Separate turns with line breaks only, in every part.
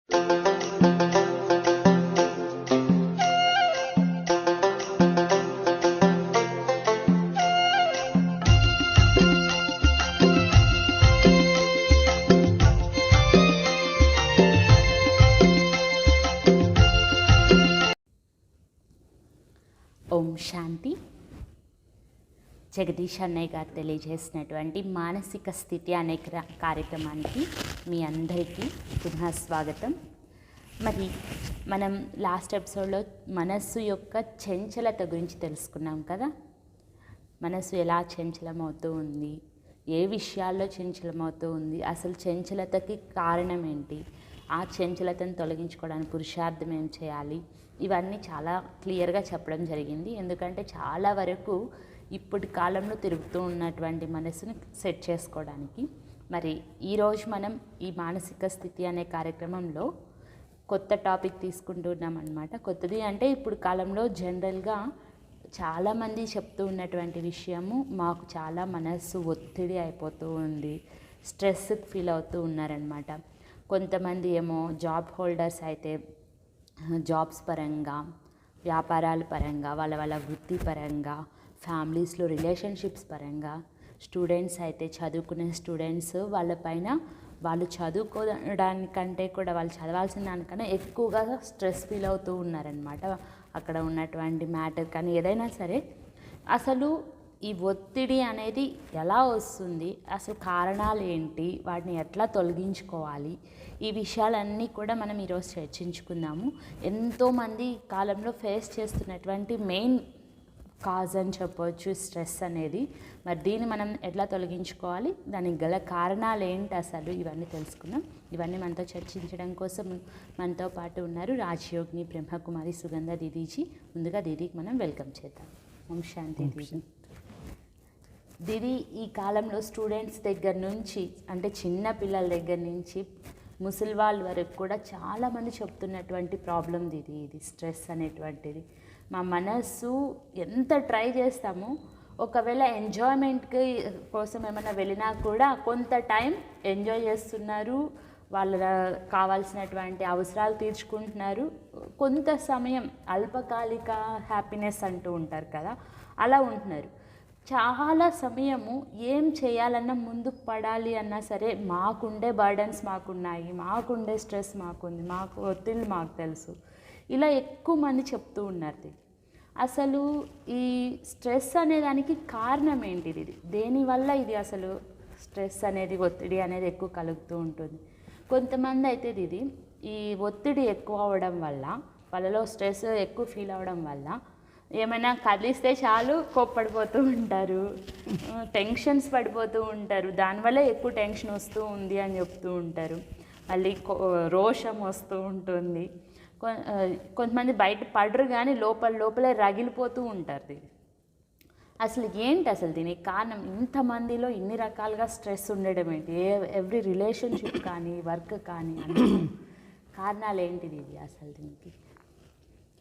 ఓం శాంతి. జగదీష్ అన్నయ్య గారు తెలియజేసినటువంటి మానసిక స్థితి అనే కార్యక్రమానికి మీ అందరికీ పునః స్వాగతం. మరి మనం లాస్ట్ ఎపిసోడ్లో మనస్సు యొక్క చంచలత గురించి తెలుసుకున్నాం కదా. మనస్సు ఎలా చంచలమవుతూ ఉంది, ఏ విషయాల్లో చంచలమవుతూ ఉంది, అసలు చంచలతకి కారణం ఏంటి, ఆ చంచలతను తొలగించుకోవడానికి పురుషార్థం ఏం చేయాలి, ఇవన్నీ చాలా క్లియర్గా చెప్పడం జరిగింది. ఎందుకంటే చాలా వరకు ఇప్పటి కాలంలో తిరుగుతూ ఉన్నటువంటి మనసుని సెట్ చేసుకోవడానికి. మరి ఈరోజు మనం ఈ మానసిక స్థితి అనే కార్యక్రమంలో కొత్త టాపిక్ తీసుకుంటున్నాం అన్నమాట. కొత్తది అంటే ఇప్పుడు కాలంలో జనరల్గా చాలామంది చెప్తూ ఉన్నటువంటి విషయము, మాకు చాలా మనస్సు ఒత్తిడి అయిపోతూ ఉంది, స్ట్రెస్ ఫీల్ అవుతూ ఉన్నారనమాట. కొంతమంది ఏమో జాబ్ హోల్డర్స్ అయితే జాబ్స్ పరంగా, వ్యాపారాల పరంగా, వాళ్ళ వృత్తిపరంగా, ఫ్యామిలీస్లో రిలేషన్షిప్స్ పరంగా, స్టూడెంట్స్ అయితే చదువుకునే స్టూడెంట్స్ వాళ్ళపైన వాళ్ళు చదువుకోవడానికంటే కూడా వాళ్ళు చదవాల్సిన దానికన్నా ఎక్కువగా స్ట్రెస్ ఫీల్ అవుతూ ఉన్నారనమాట. అక్కడ ఉన్నటువంటి మ్యాటర్ కానీ ఏదైనా సరే, అసలు ఈ ఒత్తిడి అనేది ఎలా వస్తుంది, అసలు కారణాలు ఏంటి, వాటిని ఎట్లా తొలగించుకోవాలి, ఈ విషయాలన్నీ కూడా మనం ఈరోజు చర్చించుకుందాము. ఎంతోమంది కాలంలో ఫేస్ చేస్తున్నటువంటి మెయిన్ కాజ్ అని చెప్పవచ్చు స్ట్రెస్ అనేది. మరి దీన్ని మనం ఎట్లా తొలగించుకోవాలి, దానికి గల కారణాలు ఏంటి, అసలు ఇవన్నీ తెలుసుకుందాం. ఇవన్నీ మనతో చర్చించడం కోసం మనతో పాటు ఉన్నారు రాజయోగిని బ్రహ్మకుమారి సుగంధ దీదీజీ. ముందుగా దీదీకి మనం వెల్కమ్ చేద్దాం. ఓం శాంతి దీదీ. దీది, ఈ కాలంలో స్టూడెంట్స్ దగ్గర నుంచి అంటే చిన్న పిల్లల దగ్గర నుంచి ముసలి వాళ్ళ వరకు కూడా చాలామంది చెప్తున్నటువంటి ప్రాబ్లం దీది, ఇది స్ట్రెస్ అనేటువంటిది. మా మనస్సు ఎంత ట్రై చేస్తామో, ఒకవేళ ఎంజాయ్మెంట్కి కోసం ఏమైనా వెళ్ళినా కూడా కొంత టైం ఎంజాయ్ చేస్తున్నారు, వాళ్ళ కావాల్సినటువంటి అవసరాలు తీర్చుకుంటున్నారు, కొంత సమయం అల్పకాలిక హ్యాపీనెస్ అంటూ ఉంటారు కదా, అలా ఉంటున్నారు. చాలా సమయము ఏం చేయాలన్నా, ముందుకు పడాలి అన్నా సరే మాకుండే బర్డన్స్ మాకున్నాయి, మాకుండే స్ట్రెస్ మాకుంది, మాకు ఒత్తిళ్ళు మాకు తెలుసు, ఇలా ఎక్కువ మంది చెప్తూ ఉన్నారు. అసలు ఈ స్ట్రెస్ అనేదానికి కారణం ఏంటిది, దేనివల్ల ఇది అసలు స్ట్రెస్ అనేది, ఒత్తిడి అనేది ఎక్కువ కలుగుతూ ఉంటుంది. కొంతమంది అయితే ఇది ఈ ఒత్తిడి ఎక్కువ అవ్వడం వల్ల, వాళ్ళలో స్ట్రెస్ ఎక్కువ ఫీల్ అవ్వడం వల్ల ఏమైనా కదిలిస్తే చాలు కోప్పడిపోతూ ఉంటారు, టెన్షన్స్ పడిపోతూ ఉంటారు, దానివల్ల ఎక్కువ టెన్షన్ వస్తూ ఉంది అని చెప్తూ ఉంటారు. మళ్ళీ రోషం వస్తూ ఉంటుంది. కొంతమంది బయట పడరు కానీ లోపలే రగిలిపోతూ ఉంటారు. అసలు ఏంటి అసలు దీనికి కారణం? ఇంతమందిలో ఇన్ని రకాలుగా స్ట్రెస్ ఉండడం ఏంటి? ఎవ్రీ రిలేషన్షిప్ కానీ, వర్క్ కానీ, కారణాలు ఏంటిది ఇది అసలు దీనికి?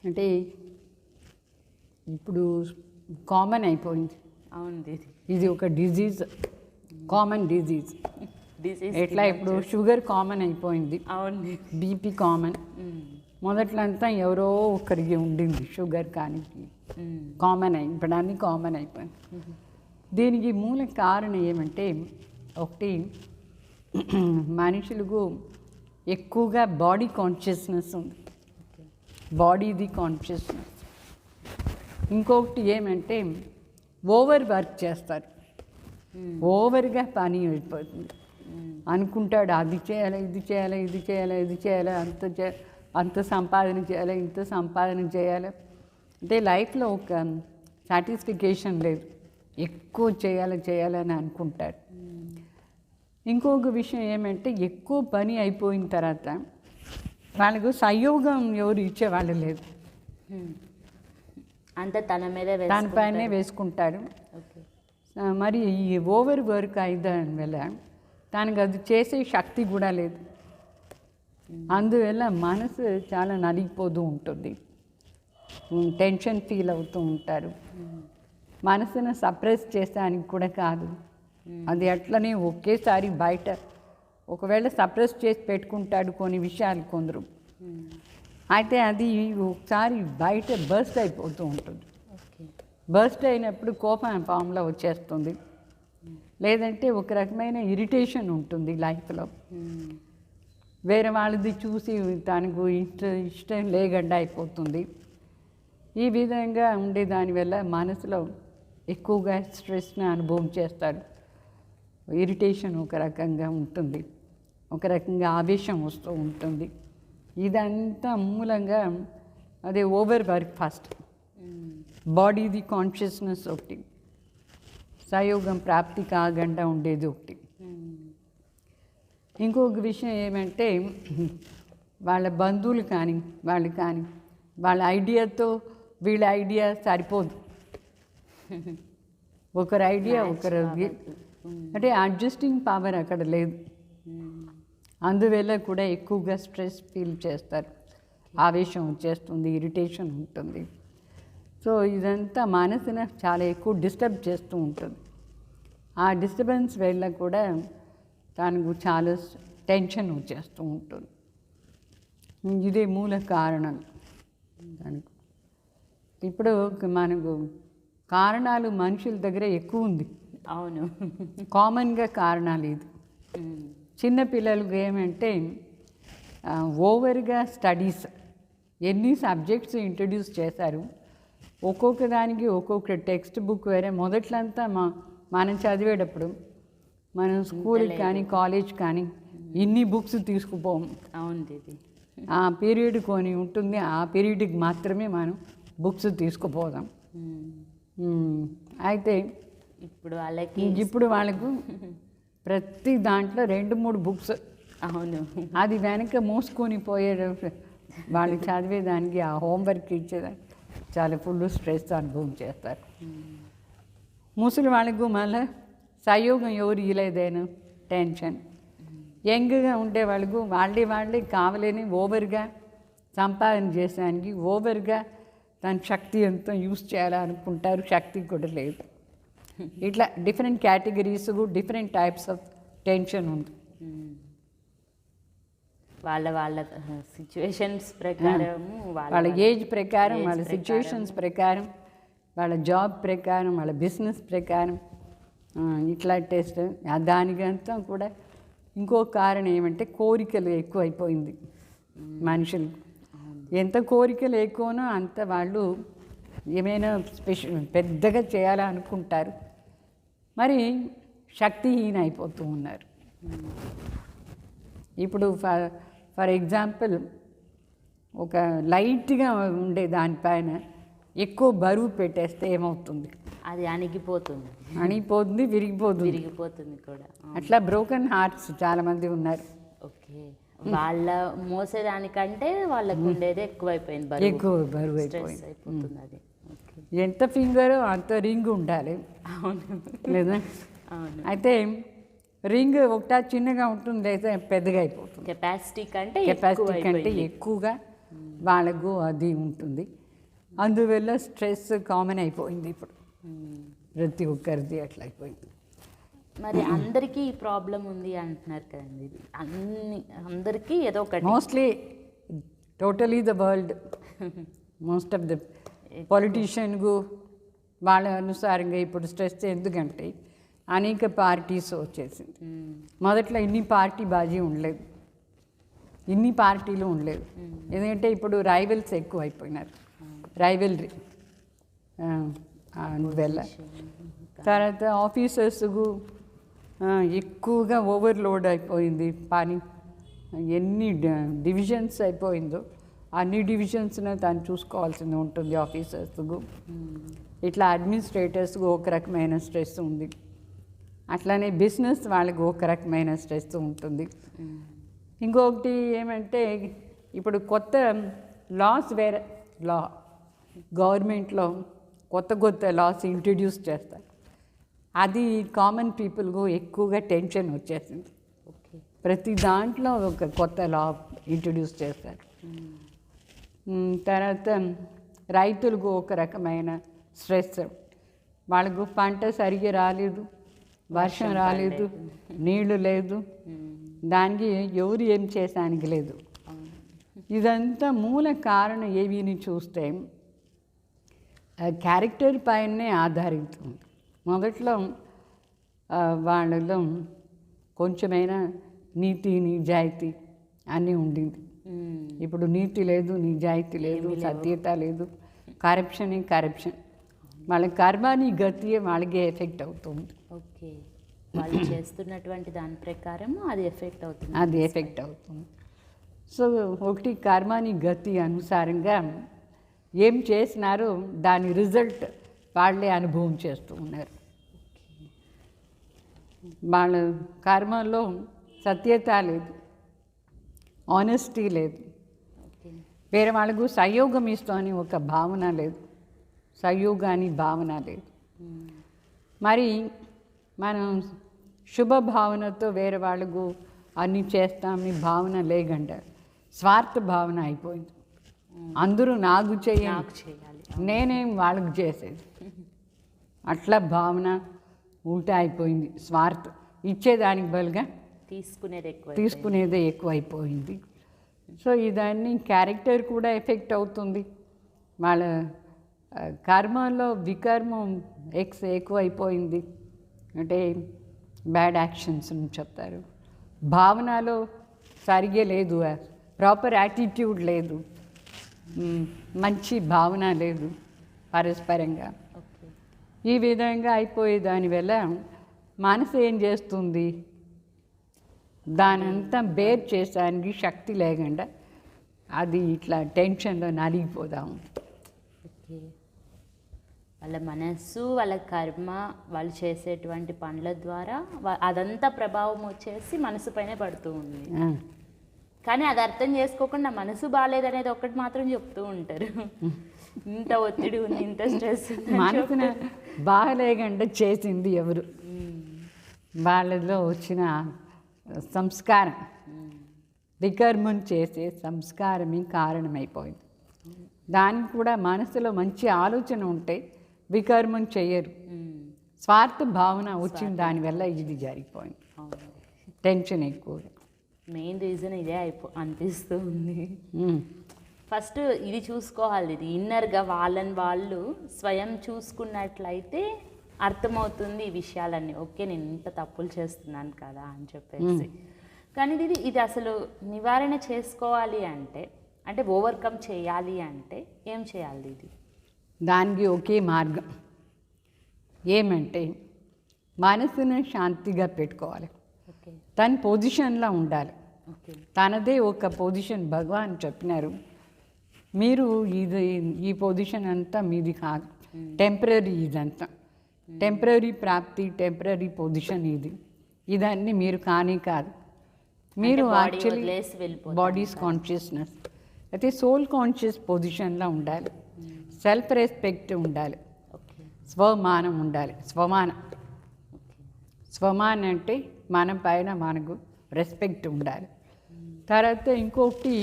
అంటే ఇప్పుడు కామన్ అయిపోయింది.
అవును,
ఇది ఒక డిజీజ్, కామన్ డిజీజ్. ఎట్లా ఇప్పుడు షుగర్ కామన్ అయిపోయింది, అవును, బీపీ కామన్. మొదట్లో అంతా ఎవరో ఒకరికి ఉండింది షుగర్, కానీ కామన్ అయి ఇప్పుడు అన్నీ కామన్ అయిపోయింది. దీనికి మూల కారణం ఏమంటే, ఒకటి మనుషులకు ఎక్కువగా బాడీ కాన్షియస్నెస్ ఉంది, బాడీది కాన్షియస్నెస్. ఇంకొకటి ఏమంటే ఓవర్ వర్క్ చేస్తారు, ఓవర్గా పని అయిపోతుంది. అనుకుంటాడు అది చేయాలి, ఇది చేయాలి, ఇది చేయాలి, ఇది చేయాలి, అంత సంపాదన చేయాలి, ఇంత సంపాదన చేయాలి. అంటే లైఫ్లో ఒక సాటిస్ఫికేషన్ లేదు, ఎక్కువ చేయాలని అనుకుంటాడు. ఇంకొక విషయం ఏమంటే, ఎక్కువ పని అయిపోయిన తర్వాత వాళ్ళకు సంయోగం ఎవరు ఇచ్చేవాళ్ళు లేదు,
అంతా
దానిపైనే వేసుకుంటాడు. మరి ఈ ఓవర్ వర్క్ అయిన వల్ల దానికి అది చేసే శక్తి కూడా లేదు. అందువల్ల మనసు చాలా నలిగిపోతూ ఉంటుంది, టెన్షన్ ఫీల్ అవుతూ ఉంటారు. మనసును సప్రెస్ చేసేదానికి కూడా కాదు, అది అట్లనే ఒకేసారి బయట ఒకవేళ సప్రెస్ చేసి పెట్టుకుంటాడు కొన్ని విషయాలు కొందరు. అయితే అది ఒకసారి బయట బర్స్ట్ అయిపోతూ ఉంటుంది. బర్స్ట్ అయినప్పుడు కోపం ఫామ్లో వచ్చేస్తుంది, లేదంటే ఒక రకమైన ఇరిటేషన్ ఉంటుంది లైఫ్లో. వేరే వాళ్ళది చూసి తనకు ఇష్టం లేకుండా అయిపోతుంది. ఈ విధంగా ఉండే దానివల్ల మనసులో ఎక్కువగా స్ట్రెస్ని అనుభవం చేస్తాడు. ఇరిటేషన్ ఒక రకంగా ఉంటుంది, ఒక రకంగా ఆవేశం వస్తూ ఉంటుంది. ఇదంతా మూలంగా అదే ఓవర్ వర్క్ ఫస్ట్, బాడీది కాన్షియస్నెస్ ఒకటి, సయోగం ప్రాప్తి కాకుండా ఉండేది ఒకటి. ఇంకొక విషయం ఏమంటే వాళ్ళ బంధువులు కానీ వాళ్ళు కానీ వాళ్ళ ఐడియాతో వీళ్ళ ఐడియా సరిపోదు. ఒకరి ఐడియా ఒకరు అంటే అడ్జస్టింగ్ పవర్ అక్కడ లేదు. అందువల్ల కూడా ఎక్కువగా స్ట్రెస్ ఫీల్ చేస్తారు, ఆవేశం వచ్చేస్తుంది, ఇరిటేషన్ ఉంటుంది. సో ఇదంతా మనసుని చాలా ఎక్కువ డిస్టర్బ్ చేస్తూ ఉంటుంది. ఆ డిస్టర్బెన్స్ వల్ల కూడా తనకు చాలా టెన్షన్ వచ్చేస్తూ ఉంటుంది. ఇదే మూల కారణం దానికి. ఇప్పుడు మనకు కారణాలు మనుషుల దగ్గర ఎక్కువ ఉంది.
అవును,
కామన్గా కారణాలు ఇది. చిన్నపిల్లలకు ఏమంటే ఓవర్గా స్టడీస్, ఎన్ని సబ్జెక్ట్స్ ఇంట్రడ్యూస్ చేశారు, ఒక్కొక్క దానికి ఒక్కొక్క టెక్స్ట్ బుక్ వేరే. మొదట్లంతా మనం చదివేటప్పుడు మనం స్కూల్కి కానీ కాలేజ్ కానీ ఇన్ని బుక్స్ తీసుకుపోము.
అవును దీది,
ఆ పీరియడ్ కొని ఉంటుంది, ఆ పీరియడ్కి మాత్రమే మనం బుక్స్ తీసుకుపోదాం. అయితే ఇప్పుడు వాళ్ళకు ప్రతి దాంట్లో 2-3 బుక్స్.
అవును,
అది వెనక మోసుకొని పోయే వాళ్ళు చదివేదానికి, ఆ హోంవర్క్ ఇచ్చేదానికి చాలా ఫుల్ స్ట్రెస్ అనుభవం చేస్తారు. ముసలి వాళ్ళకు మళ్ళీ సయోగం ఎవరు ఇలేదేను టెన్షన్. యంగ్గా ఉండే వాళ్ళకు వాళ్ళే కావాలని ఓవర్గా సంపాదన చేసేదానికి ఓవర్గా తన శక్తి ఎంతో యూస్ చేయాలనుకుంటారు, శక్తి కూడా లేదు. ఇట్లా different categories, different types of tension ఉంది.
వాళ్ళ సిచ్యువేషన్స్ ప్రకారం,
వాళ్ళ ఏజ్ ప్రకారం, వాళ్ళ సిచ్యువేషన్స్ ప్రకారం, వాళ్ళ జాబ్ ప్రకారం, వాళ్ళ బిజినెస్ ప్రకారం ఇట్లా టెస్ట్. దానికంతా కూడా ఇంకో కారణం ఏమంటే కోరికలు ఎక్కువైపోయింది మనుషులకు. ఎంత కోరికలు ఎక్కువనో అంత వాళ్ళు ఏమైనా పెద్దగా చేయాలనుకుంటారు, మరి శక్తిహీన అయిపోతూ ఉన్నారు. ఇప్పుడు ఫర్ ఎగ్జాంపుల్ ఒక లైట్గా ఉండే దానిపైన ఎక్కువ బరువు పెట్టేస్తే ఏమవుతుంది?
అది
అణిగిపోతుంది, విరిగిపోతుంది
కూడా.
అట్లా బ్రోకెన్ హార్ట్స్ చాలామంది ఉన్నారు.
ఓకే, వాళ్ళ మోసేదానికంటే వాళ్ళకు ఉండేది ఎక్కువైపోయింది,
ఎక్కువ బరువు అయిపోయింది.
అది
ఎంత ఫింగర్ అంత రింగ్ ఉండాలి.
అవును
లేదా?
అవును.
అయితే రింగ్ ఒకటా చిన్నగా ఉంటుంది, లేదా పెద్దగా అయిపోతుంది.
కెపాసిటీ కంటే
ఎక్కువగా వాళ్ళకు అది ఉంటుంది. అందువల్ల స్ట్రెస్ కామన్ అయిపోయింది ఇప్పుడు ప్రతి ఒక్కరిది అట్లా అయిపోయింది.
మరి అందరికీ ఈ ప్రాబ్లం ఉంది అంటున్నారు కదండి, అందరికీ ఏదో ఒకటి.
Mostly totally the world, most of the పొలిటీషియన్కు వాళ్ళ అనుసారంగా ఇప్పుడు స్ట్రెస్. ఎందుకంటే అనేక పార్టీస్ వచ్చేసింది. మొదట్లో ఇన్ని పార్టీ బాజీ ఉండలేదు, ఇన్ని పార్టీలు ఉండలేదు. ఎందుకంటే ఇప్పుడు రైవల్స్ ఎక్కువ అయిపోయినారు, రైవల్రీ. అందువల్ల తర్వాత ఆఫీసర్స్కు ఎక్కువగా ఓవర్లోడ్ అయిపోయింది పని. ఎన్ని డివిజన్స్ అయిపోయిందో అన్ని డివిజన్స్ని తను చూసుకోవాల్సి ఉంటుంది ఆఫీసర్స్కు. ఇట్లా అడ్మినిస్ట్రేటర్స్కు ఒక రకమైన స్ట్రెస్ ఉంది, అట్లానే బిజినెస్ వాళ్ళకు ఒక రకమైన స్ట్రెస్ ఉంటుంది. ఇంకొకటి ఏమంటే ఇప్పుడు కొత్త లాస్, వేరే గవర్నమెంట్లో కొత్త లాస్ ఇంట్రడ్యూస్ చేస్తారు. అది కామన్ పీపుల్కు ఎక్కువగా టెన్షన్ వచ్చేసింది. ప్రతి దాంట్లో ఒక కొత్త లా ఇంట్రడ్యూస్ చేస్తారు. తర్వాత రైతులకు ఒక రకమైన స్ట్రెస్. వాళ్ళకు పంట సరిగ్గా రాలేదు, వర్షం రాలేదు, నీళ్లు లేదు, దానికి ఎవరు ఏం చేసానికి లేదు. ఇదంతా మూల కారణం ఏవిని చూస్తే క్యారెక్టర్ పైనే ఆధారిస్తుంది. మొదట్లో వాళ్ళలో కొంచెమైనా నీతి నిజాయితీ అన్నీ ఉండింది. ఇప్పుడు నీతి లేదు, నిజాయితీ లేదు, సత్యత లేదు, కరప్షన్. వాళ్ళ కర్మాని గతియే వాళ్ళకే ఎఫెక్ట్ అవుతుంది.
ఓకే, వాళ్ళు చేస్తున్నటువంటి దాని ప్రకారం అది ఎఫెక్ట్ అవుతుంది.
సో ఒకటి కర్మాని గతి అనుసారంగా ఏం చేసినారో దాని రిజల్ట్ వాళ్ళే అనుభవం చేస్తూ ఉన్నారు. వాళ్ళ కర్మలో సత్యత లేదు, ఆనెస్టీ లేదు, వేరే వాళ్ళకు సహయోగం ఇస్తామని ఒక భావన లేదు, సహయోగాని భావన లేదు. మరి మనం శుభ భావనతో వేరే వాళ్ళకు అన్నీ చేస్తామని భావన లేకుండా స్వార్థ భావన అయిపోయింది. అందరూ నాకు చేయాలి, నేనేం వాళ్ళకు చేసేది, అట్లా భావన ఉల్టా అయిపోయింది. స్వార్థ ఇచ్చేదానికి బదులుగా తీసుకునేదే ఎక్కువ అయిపోయింది. సో ఇదాన్ని క్యారెక్టర్ కూడా ఎఫెక్ట్ అవుతుంది. వాళ్ళ కర్మలో వికర్మం ఎక్కువ అయిపోయింది, అంటే బ్యాడ్ యాక్షన్స్ అని చెప్తారు. భావనలో సరిగే లేదు, ప్రాపర్ యాటిట్యూడ్ లేదు, మంచి భావన లేదు పరస్పరంగా. ఈ విధంగా అయిపోయే దానివల్ల మనసు ఏం చేస్తుంది, దానంతా బేర్ చేసానికి శక్తి లేకుండా అది ఇట్లా టెన్షన్లో నలిగిపోదాము.
ఓకే, వాళ్ళ మనస్సు, వాళ్ళ కర్మ, వాళ్ళు చేసేటువంటి పనుల ద్వారా అదంతా ప్రభావం వచ్చేసి మనసు పైన పడుతూ ఉంది. కానీ అది అర్థం చేసుకోకుండా మనసు బాగాలేదనేది ఒకటి మాత్రం చెప్తూ ఉంటారు. ఇంత ఒత్తిడి ఉంది, ఇంత స్ట్రెస్ ఉంది.
మనసున బాగలేకుండా చేసింది ఎవరు, వాళ్ళలో వచ్చిన సంస్కారం, వికర్మం చేసే సంస్కారమే కారణమైపోయింది. దానికి కూడా మనసులో మంచి ఆలోచన ఉంటే వికర్మం చేయరు. స్వార్థ భావన వచ్చిన దానివల్ల ఇది జరిగిపోయింది. టెన్షన్ ఎక్కువ.
మెయిన్ రీజన్ ఇదే అనిపిస్తూ ఉంది. ఫస్ట్ ఇది చూసుకోవాలి, ఇది ఇన్నర్గా వాళ్ళని వాళ్ళు స్వయం చూసుకున్నట్లయితే అర్థమవుతుంది ఈ విషయాలన్నీ. ఓకే, నేను ఇంత తప్పులు చేస్తున్నాను కదా అని చెప్పేసి. కానీ ఇది అసలు నివారణ చేసుకోవాలి అంటే ఓవర్కమ్ చేయాలి అంటే ఏం చేయాలి? ఇది
దానికి ఒకే మార్గం ఏమంటే మనసును శాంతిగా పెట్టుకోవాలి. తన పొజిషన్లో ఉండాలి. తనదే ఒక పొజిషన్ భగవాన్ చెప్పినారు. మీరు ఈ పొజిషన్ అంతా మీది కాదు, టెంపరీ, ఇదంతా టెంపరీ ప్రాప్తి, టెంపరీ పొజిషన్ ఇదన్నీ మీరు కానీ కాదు. మీరు యాక్చువల్లీ బాడీస్ కాన్షియస్నెస్ అయితే సోల్ కాన్షియస్ పొజిషన్లో ఉండాలి. సెల్ఫ్ రెస్పెక్ట్ ఉండాలి, స్వమానం ఉండాలి. స్వమానం అంటే మన పైన మనకు రెస్పెక్ట్ ఉండాలి. తర్వాత ఇంకొకటి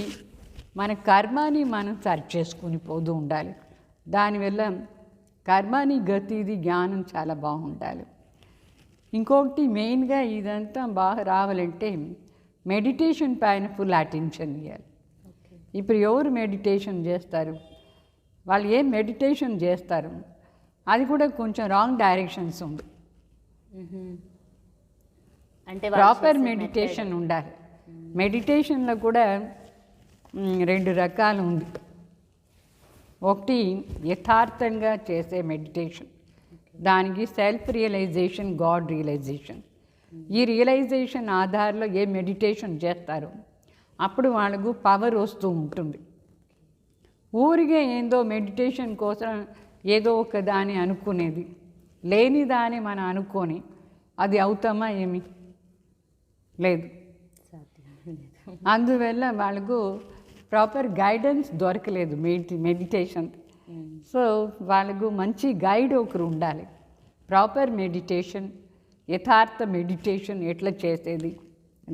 మన కర్మాని మనం సరి చేసుకుని పోతూ ఉండాలి. దానివల్ల కర్మాని గతిది జ్ఞానం చాలా బాగుండాలి. ఇంకొకటి మెయిన్గా ఇదంతా బాగా రావాలంటే మెడిటేషన్ పైన ఫుల్ అటెన్షన్ ఇవ్వాలి. ఇప్పుడు ఎవరు మెడిటేషన్ చేస్తారు, వాళ్ళు ఏం మెడిటేషన్ చేస్తారు అది కూడా కొంచెం రాంగ్ డైరెక్షన్స్ ఉంది. అంటే ప్రాపర్ మెడిటేషన్ ఉండాలి. మెడిటేషన్లో కూడా 2 రకాలు ఉంది. ఒకటి యథార్థంగా చేసే మెడిటేషన్, దానికి సెల్ఫ్ రియలైజేషన్, గాడ్ రియలైజేషన్. ఈ రియలైజేషన్ ఆధారంలో ఏ మెడిటేషన్ చేస్తారో అప్పుడు వాళ్ళకు పవర్ వస్తూ ఉంటుంది. ఊరికే ఏందో మెడిటేషన్ కోసం ఏదో ఒక దాన్ని అనుకునేది, లేని దాన్ని మనం అనుకొని అది అవుతామా ఏమి లేదు. అందువల్ల వాళ్ళకు ప్రాపర్ గైడెన్స్ దొరకలేదు మెడిటేషన్. సో వాళ్ళకు మంచి గైడ్ ఒకరు ఉండాలి. ప్రాపర్ మెడిటేషన్, యథార్థ మెడిటేషన్ ఎట్లా చేసేది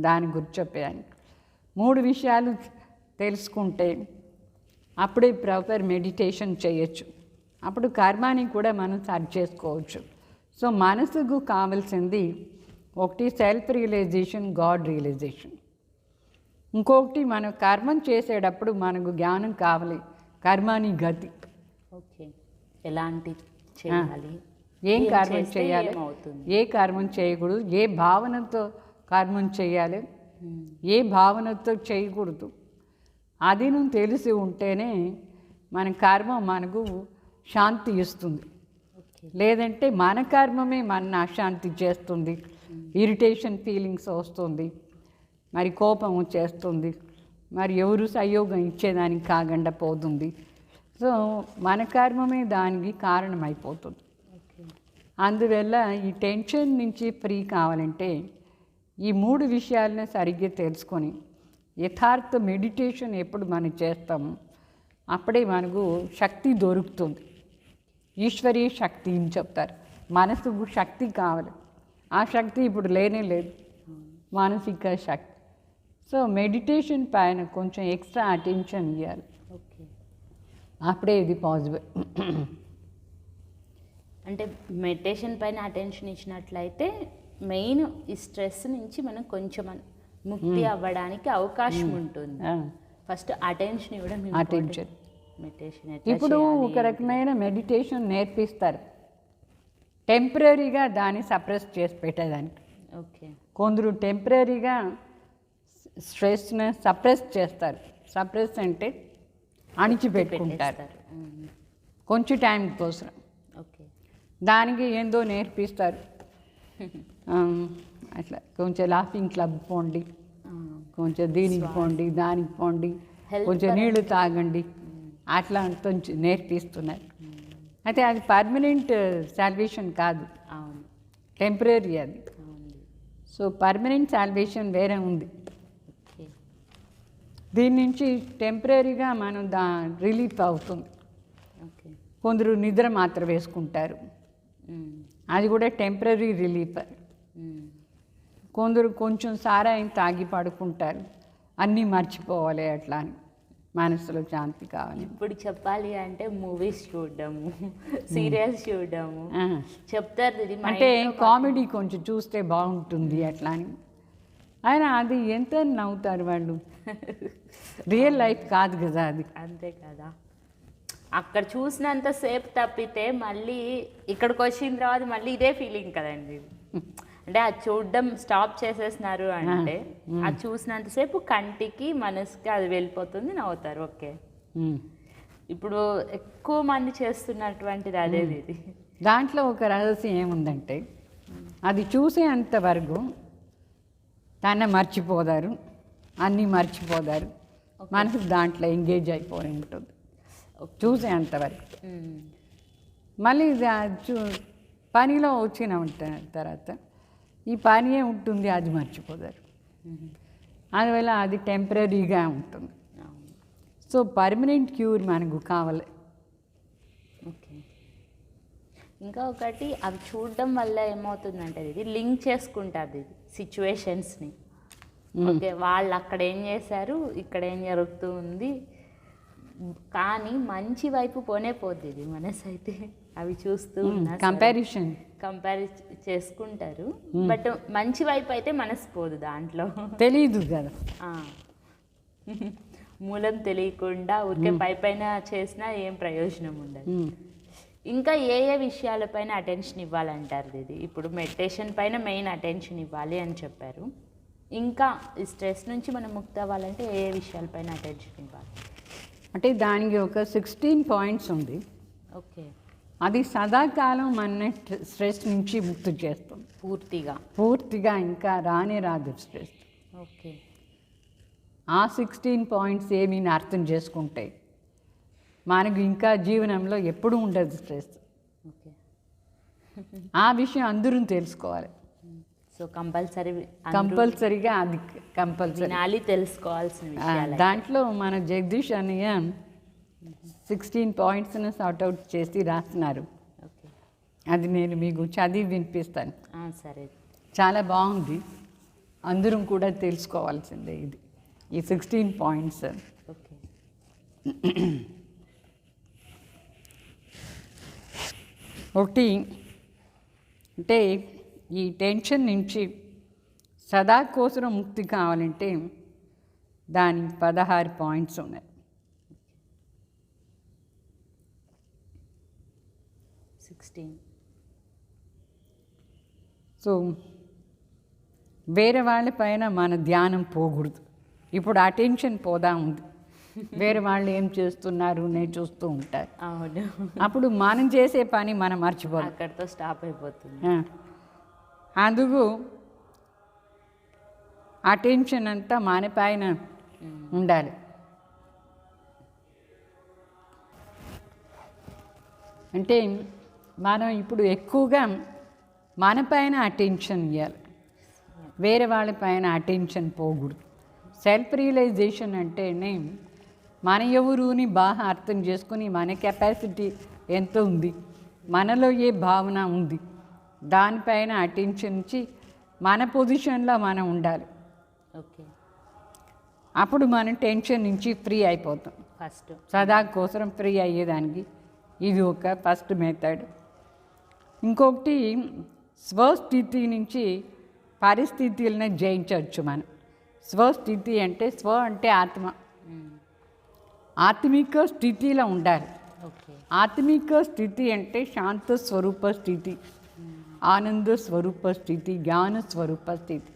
దాని గురించి చెప్పాను. 3 విషయాలు తెలుసుకుంటే అప్పుడే ప్రాపర్ మెడిటేషన్ చేయొచ్చు. అప్పుడు కర్మాని కూడా మనం సరి చేసుకోవచ్చు. సో మనసుకు కావాల్సింది ఒకటి సెల్ఫ్ రియలైజేషన్, గాడ్ రియలైజేషన్. ఇంకొకటి మనం కర్మం చేసేటప్పుడు మనకు జ్ఞానం కావాలి, కర్మాని గతి.
ఓకే, ఎలాంటి చేయాలి,
ఏం కర్మం
చేస్తే
చేయాలి,
ఏమవుతుంది?
ఏ కర్మం చేయకూడదు, ఏ భావనతో కర్మం చేయాలి, ఏ భావనతో చేయకూడదు, అది నువ్వు తెలిసి ఉంటేనే మన కర్మ మనకు శాంతి ఇస్తుంది. లేదంటే మన కర్మమే మన అశాంతి చేస్తుంది, ఇరిటేషన్ ఫీలింగ్స్ వస్తుంది, మరి కోపం వచ్చేస్తుంది, మరి ఎవరు సహయోగం ఇచ్చేదానికి కాకుండా పోతుంది. సో మన కర్మమే దానికి కారణమైపోతుంది. అందువల్ల ఈ టెన్షన్ నుంచి ఫ్రీ కావాలంటే ఈ 3 విషయాలను సరిగ్గా తెలుసుకొని యథార్థ మెడిటేషన్ ఎప్పుడు మనం చేస్తామో అప్పుడే మనకు శక్తి దొరుకుతుంది. ఈశ్వరీయ శక్తి అని చెప్తారు. మనసుకు శక్తి కావాలి, ఆ శక్తి ఇప్పుడు లేనే లేదు, మానసిక శక్తి. సో మెడిటేషన్ పైన కొంచెం ఎక్స్ట్రా అటెన్షన్ ఇవ్వాలి,
ఓకే.
అప్పుడే ఇది పాసిబుల్.
అంటే మెడిటేషన్ పైన అటెన్షన్ ఇచ్చినట్లయితే మెయిన్ ఈ స్ట్రెస్ నుంచి మనం కొంచెం ముక్తి అవ్వడానికి అవకాశం ఉంటుంది. ఫస్ట్ అటెన్షన్ ఇవ్వడం
అటెన్షన్.
మెడిటేషన్
ఇప్పుడు ఒక రకమైన మెడిటేషన్ నేర్పిస్తారు, టెంపరీగా దాన్ని సప్రెస్ చేసి పెట్టేదానికి.
ఓకే.
కొందరు టెంపరీగా స్ట్రెస్ని సప్రెస్ చేస్తారు. సప్రెస్ అంటే అణిచిపెట్టుకుంటారు కొంచెం టైం కోసం.
ఓకే.
దానికి ఏందో నేర్పిస్తారు, అట్లా కొంచెం లాఫింగ్ క్లబ్ పోండి, కొంచెం దీనికి పోండి, దానికి పోండి, కొంచెం నీళ్లు తాగండి, అట్లా కొంచెం నేర్పిస్తున్నారు. అయితే అది పర్మనెంట్ సాల్వేషన్ కాదు, టెంపరీ అది. సో పర్మనెంట్ సాల్వేషన్ వేరే ఉంది. దీని నుంచి టెంపరీగా మనం రిలీఫ్ అవుతుంది. కొందరు నిద్ర మాత్ర వేసుకుంటారు, అది కూడా టెంపరీ రిలీఫ్. కొందరు కొంచెం సారాయం తాగి పడుకుంటారు, అన్నీ మర్చిపోవాలి అట్లా అని, మనసులో శాంతి కావాలి.
ఇప్పుడు చెప్పాలి అంటే మూవీస్ చూడడము, సీరియల్స్ చూడడము చెప్తారు,
అంటే కామెడీ కొంచెం చూస్తే బాగుంటుంది అట్లా అని. ఆయన అది ఎంత నవ్వుతారు వాళ్ళు, రియల్ లైఫ్ కాదు కదా అది.
అంతే కదా, అక్కడ చూసినంత సేపు తప్పితే మళ్ళీ ఇక్కడికి వచ్చిన తర్వాత మళ్ళీ ఇదే ఫీలింగ్ కదండి. అంటే అది చూడడం స్టాప్ చేసేస్తున్నారు అంటే అది చూసినంతసేపు కంటికి మనసుకి అది వెళ్ళిపోతుంది, నవ్వుతారు. ఓకే. ఇప్పుడు ఎక్కువ మంది చేస్తున్నటువంటిది అదేది ఇది.
దాంట్లో ఒక రహస్యం ఏముందంటే అది చూసేంతవరకు తన మర్చిపోదారు, అన్నీ మర్చిపోదారు, మనసు దాంట్లో ఎంగేజ్ అయిపోయి ఉంటుంది చూసేంతవరకు. మళ్ళీ పనిలో వచ్చిన తర్వాత ఈ పనియే ఉంటుంది, అది మర్చిపోతారు. అందువల్ల అది టెంపరీగా ఉంటుంది. సో పర్మనెంట్ క్యూర్ మనకు కావాలి.
ఓకే. ఇంకా ఒకటి అవి చూడడం వల్ల ఏమవుతుందంటే ఇది లింక్ చేసుకుంటారు ఇది సిచ్యువేషన్స్ని. ఓకే, వాళ్ళు అక్కడ ఏం చేశారు, ఇక్కడ ఏం జరుగుతూ ఉంది, కానీ మంచి వైపు పోనే పోద్ది ఇది మనసు అయితే. అవి చూస్తూ కంపేర్ చేసుకుంటారు, బట్ మంచి వైపు అయితే మనసు పోదు, దాంట్లో
తెలీదు కదా,
మూలం తెలియకుండా ఊరికే పైన చేసినా ఏం ప్రయోజనం ఉండదు. ఇంకా ఏ విషయాలపైన అటెన్షన్ ఇవ్వాలంటారు ఇది? ఇప్పుడు మెడిటేషన్ పైన మెయిన్ అటెన్షన్ ఇవ్వాలి అని చెప్పారు. ఇంకా ఈ స్ట్రెస్ నుంచి మనం ముక్తి అవ్వాలంటే ఏ విషయాలపైన అటెన్షన్ ఇవ్వాలి?
అంటే దానికి ఒక 16 పాయింట్స్ ఉంది.
ఓకే.
అది సదాకాలం మన స్ట్రెస్ నుంచి ముక్తి చేస్తుంది పూర్తిగా ఇంకా రాదు స్ట్రెస్.
ఓకే.
ఆ 16 పాయింట్స్ ఏమీ అర్థం చేసుకుంటే మనకు ఇంకా జీవనంలో ఎప్పుడూ ఉండదు స్ట్రెస్.
ఓకే.
ఆ విషయం అందరూ తెలుసుకోవాలి.
సో కంపల్సరీగా
అది కంపల్సరీ
తెలుసుకోవాల్సిన విషయాలు.
దాంట్లో మన జగదీష్ అన్నయ్య 16 పాయింట్స్ని సార్ట్అవుట్ చేసి రాస్తున్నారు. అది నేను మీకు చదివి వినిపిస్తాను.
సరే.
చాలా బాగుంది, అందరం కూడా తెలుసుకోవాల్సిందే ఇది, ఈ 16 పాయింట్స్.
ఓకే.
ఒకటి అంటే ఈ టెన్షన్ నుంచి సదాకోసర ముక్తి కావాలంటే దానికి 16 పాయింట్స్ ఉన్నాయి.
16.
సో వేరే వాళ్ళపైన మన ధ్యానం పోకూడదు. ఇప్పుడు అటెన్షన్ పోదా ఉంది, వేరే వాళ్ళు ఏం చేస్తున్నారు నేను చూస్తూ ఉంటారు.
అవును,
అప్పుడు మనం చేసే పని మనం మర్చిపోతాం,
అక్కడితో స్టాప్ అయిపోతుంది.
అందుకు అటెన్షన్ అంతా మన పైన ఉండాలి. అంటే మనం ఇప్పుడు ఎక్కువగా మన పైన అటెన్షన్ ఇవ్వాలి, వేరే వాళ్ళపైన అటెన్షన్ పోకూడదు. సెల్ఫ్ రియలైజేషన్ అంటేనే మన ఎవరుని బాగా అర్థం చేసుకుని మన కెపాసిటీ ఎంత ఉంది, మనలో ఏ భావన ఉంది, దానిపైన అటెన్షన్ ఇచ్చి మన పొజిషన్లో మనం ఉండాలి.
ఓకే,
అప్పుడు మనం టెన్షన్ నుంచి ఫ్రీ అయిపోతాం.
ఫస్ట్
సదా కోసం ఫ్రీ అయ్యేదానికి ఇది ఒక ఫస్ట్ మెథడ్. ఇంకొకటి స్వస్థితి నుంచి పరిస్థితులను జయించవచ్చు మనం. స్వస్థితి అంటే స్వ అంటే ఆత్మ, ఆత్మిక స్థితిలో ఉండాలి.
ఓకే,
ఆత్మిక స్థితి అంటే శాంత స్వరూప స్థితి, ఆనంద స్వరూప స్థితి, జ్ఞాన స్వరూప స్థితి.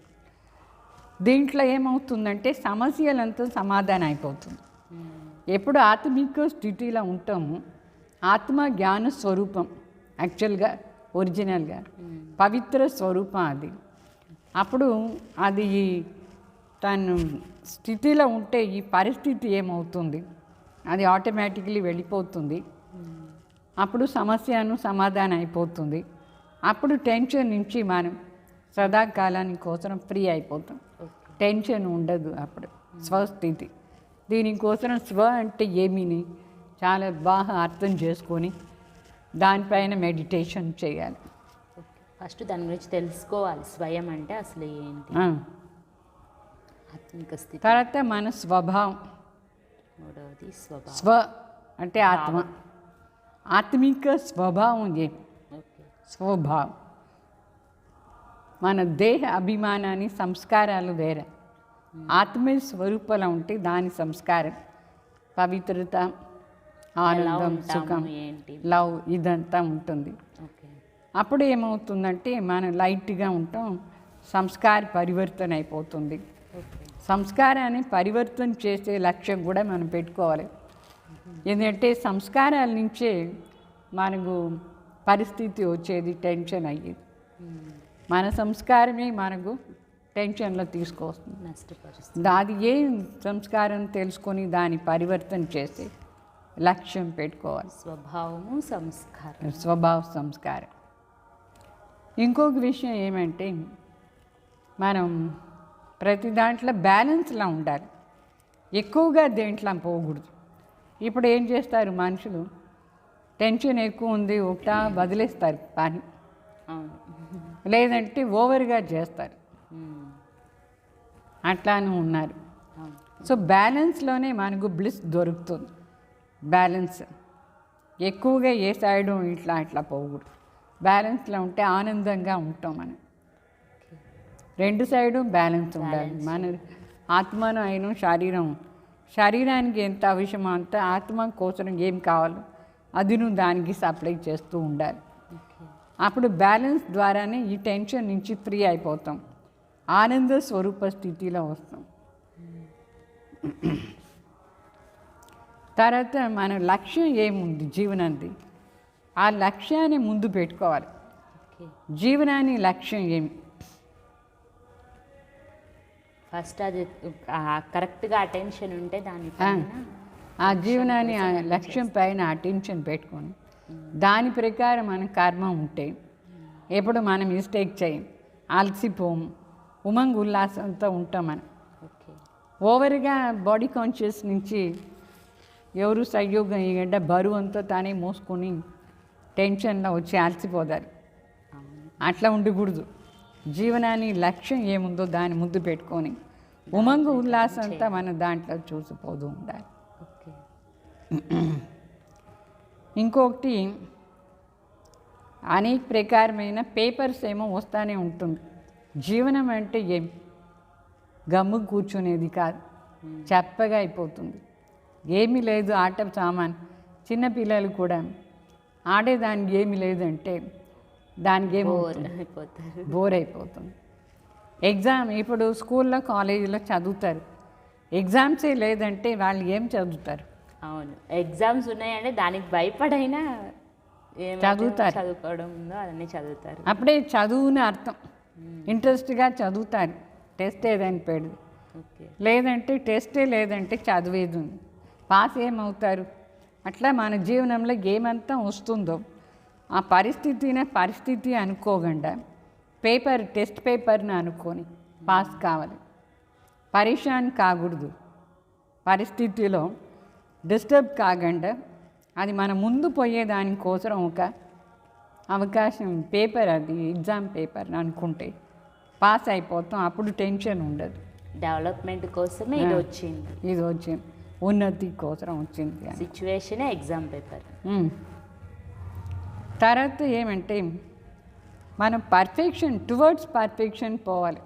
దీంట్లో ఏమవుతుందంటే సమస్యలంతా సమాధానం అయిపోతుంది. ఎప్పుడు ఆత్మిక స్థితిలో ఉంటామో ఆత్మ జ్ఞాన స్వరూపం, యాక్చువల్గా ఒరిజినల్గా పవిత్ర స్వరూపం అది. అప్పుడు అది తను స్థితిలో ఉంటే ఈ పరిస్థితి ఏమవుతుంది, అది ఆటోమేటిక్లీ వెళ్ళిపోతుంది. అప్పుడు సమస్యను సమాధానం అయిపోతుంది. అప్పుడు టెన్షన్ నుంచి మనం సదాకాలానికి కోసం ఫ్రీ అయిపోతాం, టెన్షన్ ఉండదు. అప్పుడు స్వస్థితి. దీనికోసం స్వ అంటే ఏమిని చాలా బాగా అర్థం చేసుకొని దానిపైన మెడిటేషన్ చేయాలి.
ఫస్ట్ దాని గురించి తెలుసుకోవాలి, స్వయం అంటే అసలు ఏంటి, ఆత్మిక స్థితి.
తర్వాత మన స్వభావం.
మూడవది స్వభావం.
స్వ అంటే ఆత్మ, ఆత్మిక స్వభావం ఏమి,
ఓకే,
స్వభావం. మన దేహ అభిమానాన్ని సంస్కారాలు వేరే, ఆత్మీయ స్వరూపంలో ఉంటే దాని సంస్కారం పవిత్రత, ఆనందం, సుఖం, లవ్ ఇదంతా ఉంటుంది.
ఓకే,
అప్పుడు ఏమవుతుందంటే మనం లైట్గా ఉంటాం, సంస్కార పరివర్తన అయిపోతుంది.
ఓకే,
సంస్కారాన్ని పరివర్తన చేసే లక్ష్యం కూడా మనం పెట్టుకోవాలి. ఎందుకంటే సంస్కారాల నుంచే మనకు పరిస్థితి వచ్చేది, టెన్షన్ అయ్యేది. మన సంస్కారమే మనకు టెన్షన్లో తీసుకొస్తుంది.
నష్టపరుస్తుంది.
అది ఏ సంస్కారం తెలుసుకొని దాన్ని పరివర్తన చేసి లక్ష్యం పెట్టుకోవాలి.
స్వభావము సంస్కారం.
స్వభావ సంస్కారం. ఇంకొక విషయం ఏమంటే మనం ప్రతి దాంట్లో బ్యాలెన్స్లా ఉండాలి, ఎక్కువగా దేంట్లో పోకూడదు. ఇప్పుడు ఏం చేస్తారు మనుషులు, టెన్షన్ ఎక్కువ ఉంది ఒకటా వదిలేస్తారు పని, లేదంటే ఓవర్గా చేస్తారు, అట్లానే ఉన్నారు. సో బ్యాలెన్స్లోనే మనకు బ్లిస్ దొరుకుతుంది. బ్యాలెన్స్ ఎక్కువగా ఏ సైడు ఇట్లా పోకూడదు. బ్యాలెన్స్లో ఉంటే ఆనందంగా ఉంటాం మనం. రెండు సైడు బ్యాలెన్స్ ఉండాలి. మన ఆత్మను అయిన శరీరానికి ఎంత అవసరమో అంత ఆత్మ కోసం ఏం కావాలో అది నువ్వు దానికి సప్లై చేస్తూ ఉండాలి. అప్పుడు బ్యాలెన్స్ ద్వారానే ఈ టెన్షన్ నుంచి ఫ్రీ అయిపోతాం, ఆనంద స్వరూప స్థితిలో వస్తాం. తర్వాత మన లక్ష్యం ఏముంది జీవనాన్ని, ఆ లక్ష్యాన్ని ముందు పెట్టుకోవాలి. జీవనాన్ని లక్ష్యం ఏమి,
ఫస్ట్ అది కరెక్ట్గా అటెన్షన్ ఉంటే
ఆ జీవనాన్ని ఆ లక్ష్యం పైన అటెన్షన్ పెట్టుకొని దాని ప్రకారం మన కర్మ ఉంటే ఎప్పుడు మనం మిస్టేక్ చేయం, అలసిపోము, ఉమంగ్ ఉల్లాసంతో ఉంటాం. మనం ఓవర్గా బాడీ కాన్షియస్ నుంచి ఎవరు సహయోగం ఇవ్వకుండా బరువు అంతా తానే మోసుకొని టెన్షన్లో వచ్చి అలసిపోతారు. అట్లా ఉండకూడదు. జీవనాన్ని లక్ష్యం ఏముందో దాన్ని ముందు పెట్టుకొని ఉమంగ ఉల్లాసం అంతా మనం దాంట్లో చూసిపోతూ ఉండాలి. ఇంకొకటి అనేక ప్రకారమైన పేపర్స్ ఏమో వస్తూనే ఉంటుంది, జీవనం అంటే ఏం గమ్ము కూర్చునేది కాదు, చప్పగా అయిపోతుంది. ఏమీ లేదు ఆట సామాన్. చిన్నపిల్లలు కూడా ఆడేదానికి ఏమీ లేదంటే దానికి ఏమో బోర్ అయిపోతుంది. ఎగ్జామ్ ఇప్పుడు స్కూల్లో కాలేజీలో చదువుతారు, ఎగ్జామ్సే లేదంటే వాళ్ళు ఏం చదువుతారు?
అవును, ఎగ్జామ్స్ ఉన్నాయంటే దానికి భయపడైనా
చదువుతారు,
చదువుకోవడం ఉందో అన్నీ చదువుతారు.
అప్పుడే చదువుని అర్థం. ఇంట్రెస్ట్గా చదువుతారు, టెస్ట్ ఏదని పెడు. లేదంటే టెస్టే లేదంటే చదివేది ఉంది, పాస్ ఏమవుతారు? అట్లా మన జీవనంలో ఏమంతా వస్తుందో ఆ పరిస్థితి అనుకోకుండా టెస్ట్ పేపర్ని అనుకొని పాస్ కావాలి. పరేషాన్ కాకూడదు, పరిస్థితిలో డిస్టర్బ్ కాకుండా అది మన ముందు పోయేదానికోసం ఒక అవకాశం పేపర్, అది ఎగ్జామ్ పేపర్ అనుకుంటే పాస్ అయిపోతాం. అప్పుడు టెన్షన్ ఉండదు.
డెవలప్మెంట్ కోసమే ఇది వచ్చింది,
ఉన్నతి కోసం వచ్చింది
సిచ్యువేషనే ఎగ్జామ్ పేపర్.
తర్వాత ఏమంటే మనం టువర్డ్స్ పర్ఫెక్షన్ పోవాలి,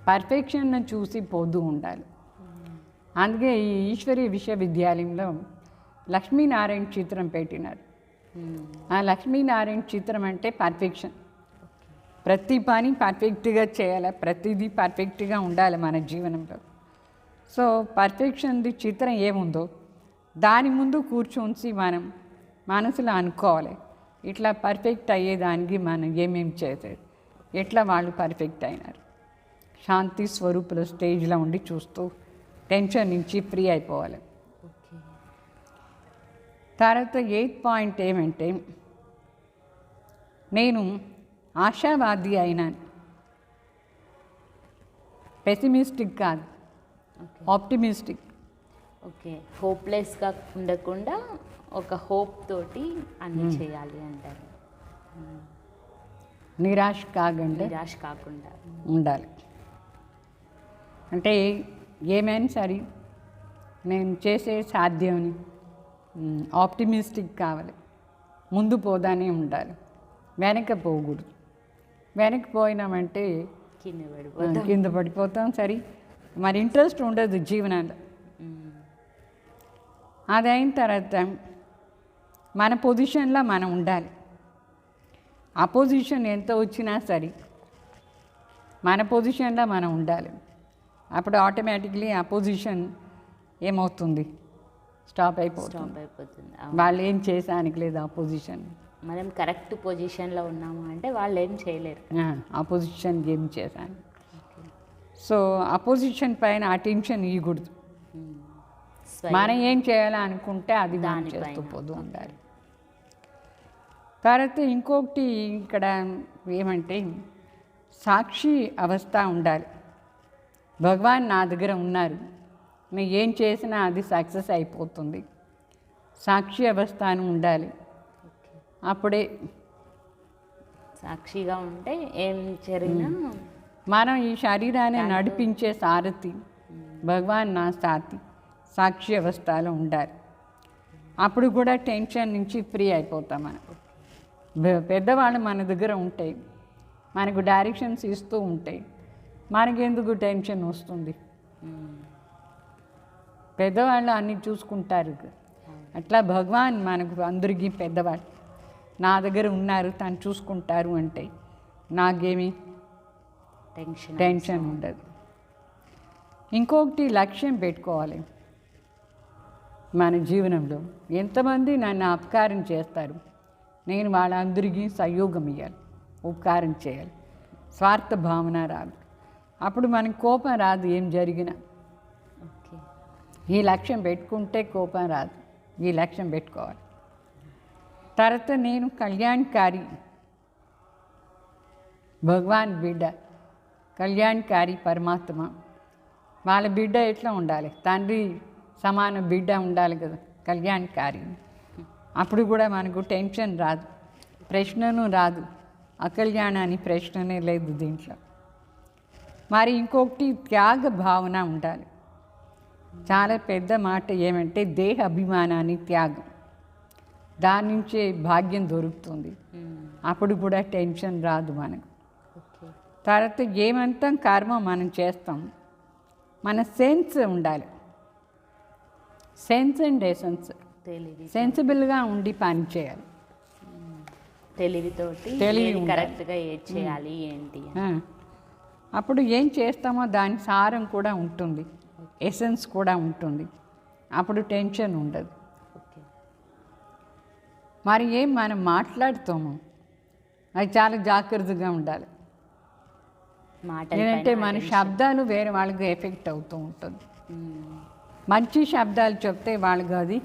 పర్ఫెక్షన్ను చూసి పోతూ ఉండాలి. అందుకే ఈ ఈశ్వరీయ విశ్వవిద్యాలయంలో లక్ష్మీనారాయణ చిత్రం పెట్టినారు. ఆ లక్ష్మీనారాయణ చిత్రం అంటే పర్ఫెక్షన్. ప్రతి పని పర్ఫెక్ట్గా చేయాలి, ప్రతిదీ పర్ఫెక్ట్గా ఉండాలి మన జీవనంలో. సో పర్ఫెక్షన్ది చిత్రం ఏముందో దాని ముందు కూర్చొని మనం మనసులో అనుకోవాలి, ఇట్లా పర్ఫెక్ట్ అయ్యేదానికి మనం ఏమేమి చేసేది, ఎట్లా వాళ్ళు పర్ఫెక్ట్ అయినారు. శాంతి స్వరూపుల స్టేజ్లో ఉండి చూస్తూ టెన్షన్ నుంచి ఫ్రీ అయిపోవాలి. తర్వాత 8th పాయింట్ ఏమంటే నేను ఆశావాది అయినాను, పెసిమిస్టిక్ కాదు, ఆప్టిమిస్టిక్.
ఓకే, హోప్లెస్గా ఉండకుండా ఒక హోప్ తోటి అన్నీ చేయాలి అంటారు.
నిరాశ
కాకుండా
ఉండాలి. అంటే ఏమైనా సరే నేను చేసే సాధ్యమని ఆప్టిమిస్టిక్ కావాలి, ముందు పోదానే ఉండాలి, వెనక పోకూడదు. వెనక్కి పోయినామంటే కింద పడిపోతాం. సరే మరి ఇంట్రెస్ట్ ఉండదు జీవనంలో. అది అయిన తర్వాత మన పొజిషన్లో మనం ఉండాలి. అపోజిషన్ ఎంత వచ్చినా సరే మన పొజిషన్లో మనం ఉండాలి. అప్పుడు ఆటోమేటిక్లీ అపోజిషన్ ఏమవుతుంది, స్టాప్ అయిపోతుంది. వాళ్ళు ఏం చేసానికి లేదు అపోజిషన్.
మనం కరెక్ట్ పొజిషన్లో ఉన్నాము అంటే వాళ్ళు ఏం చేయలేరు.
అపోజిషన్ ఏం చేశాను. సో అపోజిషన్ పైన అటెన్షన్ ఇవ్వకూడదు. మనం ఏం చేయాలి అనుకుంటే అది మనం చేస్తూ పోతూ ఉండాలి. తర్వాత ఇంకొకటి ఇక్కడ ఏమంటే సాక్షి అవస్థ ఉండాలి. భగవాన్ నా దగ్గర ఉన్నారు, నేను ఏం చేసినా అది సక్సెస్ అయిపోతుంది. సాక్షి అవస్థ అని ఉండాలి. అప్పుడే
సాక్షిగా ఉంటే ఏం జరిగినా
మనం ఈ శరీరాన్ని నడిపించే సారథి భగవాన్ నా సారథి సాక్షి అవస్థలో ఉండాలి. అప్పుడు కూడా టెన్షన్ నుంచి ఫ్రీ అయిపోతాం. మనం పెద్దవాళ్ళు మన దగ్గర ఉంటాయి, మనకు డైరెక్షన్స్ ఇస్తూ ఉంటాయి, మనకెందుకు టెన్షన్ వస్తుంది? పెద్దవాళ్ళు అన్నీ చూసుకుంటారు. అట్లా భగవాన్ మనకు అందరికీ పెద్దవాళ్ళు నా దగ్గర ఉన్నారు, తను చూసుకుంటారు అంటే నాకేమీ టెన్షన్ ఉండదు. ఇంకొకటి లక్ష్యం పెట్టుకోవాలి. మన జీవనంలో ఎంతమంది నన్ను అపకారం చేస్తారు, నేను వాళ్ళందరికీ సహయోగం ఇవ్వాలి, ఉపకారం చేయాలి. స్వార్థ భావన రాదు, అప్పుడు మనకు కోపం రాదు. ఏం జరిగినా ఈ లక్ష్యం పెట్టుకుంటే కోపం రాదు. ఈ లక్ష్యం పెట్టుకోవాలి. తర్వాత నేను కళ్యాణకారి, భగవాన్ బిడ్డ, కళ్యాణకారి పరమాత్మ. వాళ్ళ బిడ్డ ఎట్లా ఉండాలి? తండ్రి సమాన బిడ్డ ఉండాలి కదా, కళ్యాణకారి. అప్పుడు కూడా మనకు టెన్షన్ రాదు, ప్రశ్నను రాదు. అకళ్యాణాన్ని ప్రశ్ననే లేదు దీంట్లో. మరి ఇంకొకటి త్యాగ భావన ఉండాలి. చాలా పెద్ద మాట ఏమంటే దేహ అభిమానాన్ని త్యాగం, దాని నుంచే భాగ్యం దొరుకుతుంది. అప్పుడు కూడా టెన్షన్ రాదు మనకు. తర్వాత ఏమంతా కర్మ మనం చేస్తాం, మన సెన్స్ ఉండాలి. సెన్స్ అండ్ ఎసెన్స్,
తెలివి
సెన్సిబుల్గా ఉండి పని చేయాలి.
తెలివితోటి
తెలివి
ఏది
ఉండాలి.
కరెక్ట్గా ఏది చేయాలి ఏంటి అని.
అప్పుడు ఏం చేస్తామో దాని సారం కూడా ఉంటుంది, ఎసెన్స్ కూడా ఉంటుంది. అప్పుడు టెన్షన్ ఉండదు.
ఓకే.
మరి ఏం మనం మాట్లాడుతాము అది చాలా జాగ్రత్తగా ఉండాలి. ఎందుకంటే మన శబ్దాలు వేరే వాళ్ళకి ఎఫెక్ట్ అవుతూ ఉంటుంది. మంచి శబ్దాలు చెప్తే వాళ్ళకి అది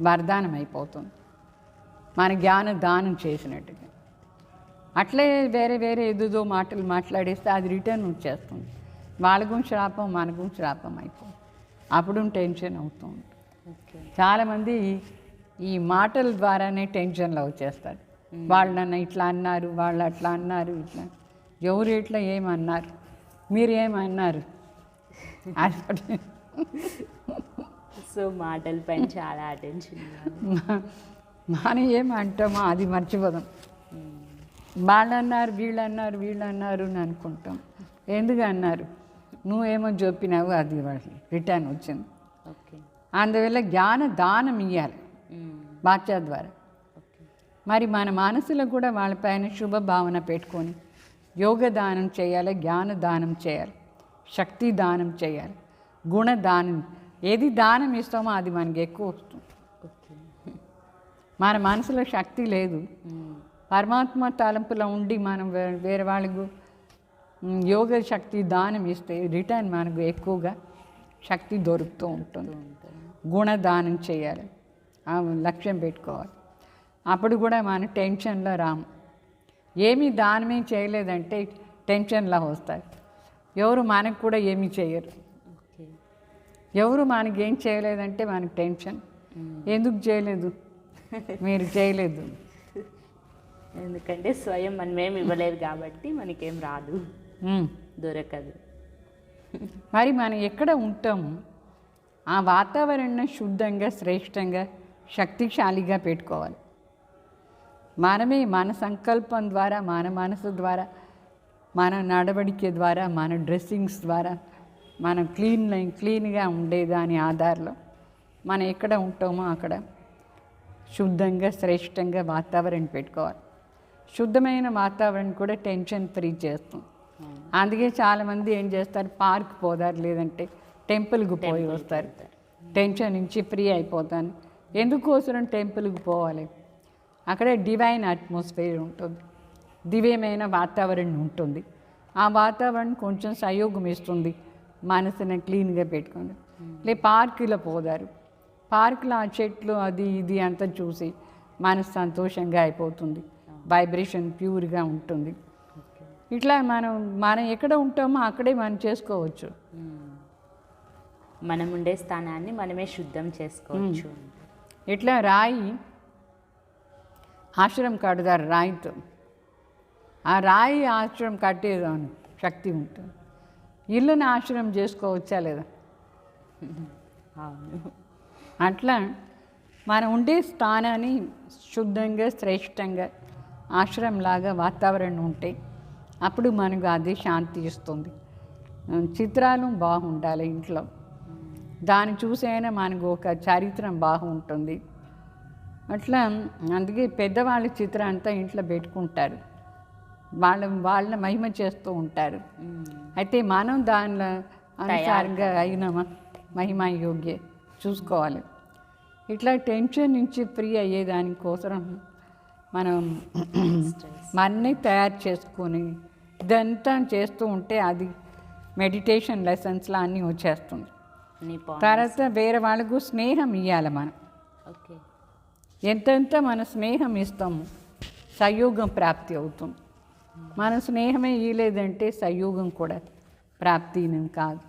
వరదానం అయిపోతుంది, మన జ్ఞాన దానం చేసినట్టుగా. అట్లే వేరే వేరే ఏదో మాటలు మాట్లాడేస్తే అది రిటర్న్ వచ్చేస్తుంది, వాళ్ళ గురించి శాపం మన గురించి శాపం అయిపోతుంది. అప్పుడు టెన్షన్ అవుతూ ఉంటుంది. చాలామంది ఈ మాటల ద్వారానే టెన్షన్లో వచ్చేస్తారు. వాళ్ళు నన్ను ఇట్లా అన్నారు, వాళ్ళు అట్లా అన్నారు, ఇట్లా ఎవరు ఇట్లా ఏమన్నారు, మీరు ఏమన్నారు అది.
సో మాటల పైన చాలా అటెన్షన్.
మనం ఏమంటామో అది మర్చిపోదాం. వాళ్ళు అన్నారు, వీళ్ళు అన్నారు, వీళ్ళు అన్నారు అని అనుకుంటాం. ఎందుకు అన్నారు, నువ్వేమో చెప్పినావు, అది వాళ్ళు రిటర్న్ వచ్చింది.
ఓకే.
అందువల్ల జ్ఞాన దానం ఇవ్వాలి వాచా ద్వారా. మరి మన మనసులో కూడా వాళ్ళపైన శుభ భావన పెట్టుకొని యోగ దానం చేయాలి, జ్ఞాన దానం చేయాలి, శక్తి దానం చేయాలి, గుణ దానం. ఏది దానం ఇస్తామో అది మనకి ఎక్కువ వస్తుంది. మన మనసులో శక్తి లేదు, పరమాత్మ తలంపులో ఉండి మనం వేరే వాళ్ళకు యోగ శక్తి దానం ఇస్తే రిటర్న్ మనకు ఎక్కువగా శక్తి దొరుకుతూ ఉంటుంది. గుణదానం చేయాలి, ఆ లక్ష్యం పెట్టుకోవాలి. అప్పుడు కూడా మన టెన్షన్లో రాము. ఏమీ దానమే చేయలేదంటే టెన్షన్లో వస్తాయి. ఎవరు మనకు కూడా ఏమీ చేయరు. ఎవరు మనకి ఏం చేయలేదంటే మనకు టెన్షన్. ఎందుకు చేయలేదు, మీరు చేయలేదు,
ఎందుకంటే స్వయం మనమేం ఇవ్వలేదు కాబట్టి మనకేం రాదు, దొరకదు.
మరి మనం ఎక్కడ ఉంటాము ఆ వాతావరణం శుద్ధంగా, శ్రేష్టంగా, శక్తిశాలిగా పెట్టుకోవాలి. మనమే మన సంకల్పం ద్వారా, మన మనసు ద్వారా, మన నడవడిక ద్వారా, మన డ్రెస్సింగ్స్ ద్వారా, మనం క్లీన్గా ఉండేదాని ఆధారంలో మనం ఎక్కడ ఉంటామో అక్కడ శుద్ధంగా, శ్రేష్టంగా వాతావరణం పెట్టుకోవాలి. శుద్ధమైన వాతావరణం కూడా టెన్షన్ ఫ్రీ చేస్తుంది. అందుకే చాలామంది ఏం చేస్తారు, పార్క్ పోతారు, లేదంటే టెంపుల్కి పోయి వస్తారు. టెన్షన్ నుంచి ఫ్రీ అయిపోతాను. ఎందుకోసం టెంపుల్కి పోవాలి, అక్కడ డివైన్ అట్మాస్ఫియర్ ఉంటుంది, దివ్యమైన వాతావరణం ఉంటుంది. ఆ వాతావరణం కొంచెం సహయోగం ఇస్తుంది మనసుని క్లీన్గా పెట్టుకొని. పార్కులో పోతారు, పార్కులో ఆ చెట్లు అది ఇది అంతా చూసి మనసు సంతోషంగా అయిపోతుంది, వైబ్రేషన్ ప్యూర్గా ఉంటుంది. ఇట్లా మనం ఎక్కడ ఉంటామో అక్కడే మనం చేసుకోవచ్చు.
మనం ఉండే స్థానాన్ని మనమే శుద్ధం చేసుకోవచ్చు.
ఇట్లా రాయి ఆశ్రమం కడతారు రాయితో. ఆ రాయి ఆశ్రమం కట్టేదాన్ని శక్తి ఉంటుంది. ఇల్లుని ఆశ్రమం చేసుకోవచ్చా లేదా? అట్లా మనం ఉండే స్థానాన్ని శుద్ధంగా, శ్రేష్టంగా ఆశ్రమంలాగా వాతావరణం ఉంటే అప్పుడు మనకు అదే శాంతి ఇస్తుంది. చిత్రాలు బాగుండాలి ఇంట్లో, దాన్ని చూసైనా మనకు ఒక చరిత్రం బాగుంటుంది. అట్లా అందుకే పెద్దవాళ్ళ చిత్రం అంతా ఇంట్లో పెట్టుకుంటారు, వాళ్ళ మహిమ చేస్తూ ఉంటారు. అయితే మనం దానిలో అనుసారంగా అయినామా మహిమ యోగ్య చూసుకోవాలి. ఇట్లా టెన్షన్ నుంచి ఫ్రీ అయ్యేదానికోసం మనం మనని తయారు చేసుకొని ఇదంతా చేస్తూ ఉంటే అది మెడిటేషన్ లెసన్స్లో అన్నీ వచ్చేస్తుంది. తర్వాత వేరే వాళ్ళకు స్నేహం ఇవ్వాలి మనం. ఎంతెంత మన స్నేహం ఇస్తాము సంయోగం ప్రాప్తి అవుతుంది. మన స్నేహమే ఇవ్వలేదంటే సంయోగం కూడా ప్రాప్తి కాదు.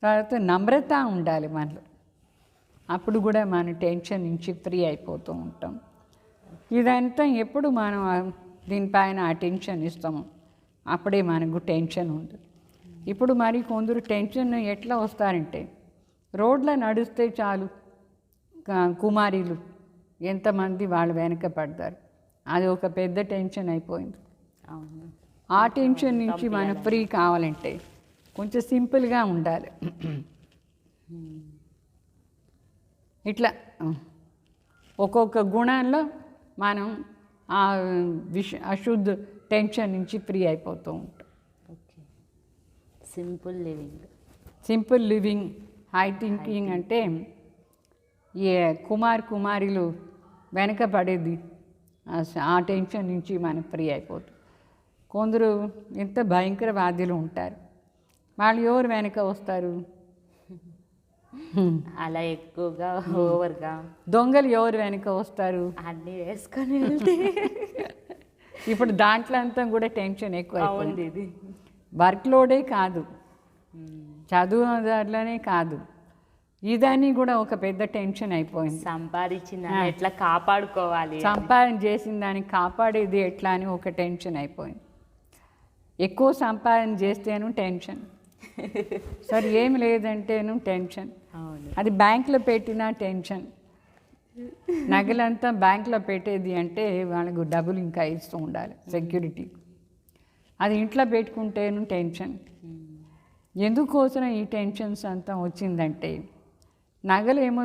తర్వాత నమ్రత ఉండాలి మనలో, అప్పుడు కూడా మన టెన్షన్ నుంచి ఫ్రీ అయిపోతూ ఉంటాం. ఇదంతా ఎప్పుడు మనం దీనిపైన అటెన్షన్ ఇస్తాము అప్పుడే మనకు టెన్షన్ ఉంటుంది. ఇప్పుడు మరి కొందరు టెన్షన్ ఎట్లా వస్తారంటే రోడ్లో నడిస్తే చాలు కుమారీలు ఎంతమంది వాళ్ళు వెనక పడతారు, అది ఒక పెద్ద టెన్షన్ అయిపోయింది. ఆ టెన్షన్ నుంచి మనం ఫ్రీ కావాలంటే కొంచెం సింపుల్గా ఉండాలి. ఇట్లా ఒక్కొక్క గుణంలో మనం ఆ అశుద్ధ టెన్షన్ నుంచి ఫ్రీ అయిపోతూ ఉంటాం.
Okay, simple living.
Simple living, high thinking అంటే ఏ కుమారులు వెనకపడేది ఆ టెన్షన్ నుంచి మనం ఫ్రీ అయిపోతాం. కొందరు ఎంత భయంకరవాదులు ఉంటారు, వాళ్ళు ఎవరు వెనక వస్తారు?
అలా ఎక్కువగా ఓవర్గా
దొంగలు ఎవరు వెనక వస్తారు?
అన్నీ వేసుకొని వెళ్తే
ఇప్పుడు దాంట్లో అంతా కూడా టెన్షన్ ఎక్కువ అయిపోయింది.
ఇది
వర్క్ లోడే కాదు, చదువు దాంట్లోనే కాదు, ఇదని కూడా ఒక పెద్ద టెన్షన్ అయిపోయింది.
సంపాదించిన ఎట్లా కాపాడుకోవాలి,
సంపాదన చేసిన దాన్ని కాపాడేది ఎట్లా అని ఒక టెన్షన్ అయిపోయింది. ఎక్కువ సంపాదన చేస్తేను టెన్షన్, సరే ఏమి లేదంటేను టెన్షన్, అది బ్యాంకులో పెట్టినా టెన్షన్. నగలంతా బ్యాంకులో పెట్టేది అంటే వాళ్ళకు డబ్బులు ఇంకా ఇస్తూ ఉండాలి సెక్యూరిటీ. అది ఇంట్లో పెట్టుకుంటేను టెన్షన్. ఎందుకోసం ఈ టెన్షన్స్ అంతా వచ్చిందంటే నగలేమో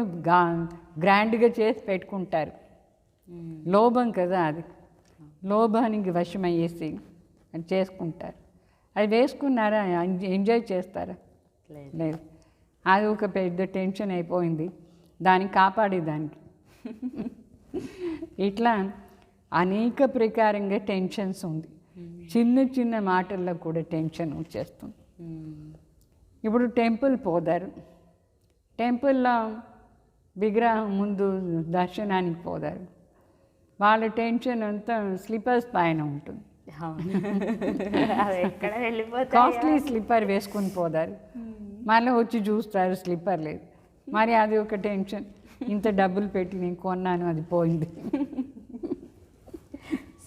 గ్రాండ్గా చేసి పెట్టుకుంటారు, లోభం కదా, అది లోభానికి వశమయ్యేసి అది చేసుకుంటారు. అది వేసుకున్నారా, ఎంజాయ్ చేస్తారా? లేదు. అది ఒక పెద్ద టెన్షన్ అయిపోయింది, దాన్ని కాపాడేదానికి. ఇట్లా అనేక ప్రకారంగా టెన్షన్స్ ఉంది. చిన్న చిన్న మాటల్లో కూడా టెన్షన్ వచ్చేస్తుంది. ఇప్పుడు టెంపుల్ పోదారు, టెంపుల్లో విగ్రహం ముందు దర్శనానికి పోదారు, వాళ్ళ టెన్షన్ అంతా స్లిప్పర్స్ పైన ఉంటుంది. కాస్ట్లీ స్లిప్పర్ వేసుకుని పోదారు, మళ్ళీ వచ్చి చూస్తారు స్లిప్పర్ లేదు. మరి అది ఒక టెన్షన్, ఇంత డబ్బులు పెట్టి నేను కొన్నాను, అది పోయింది.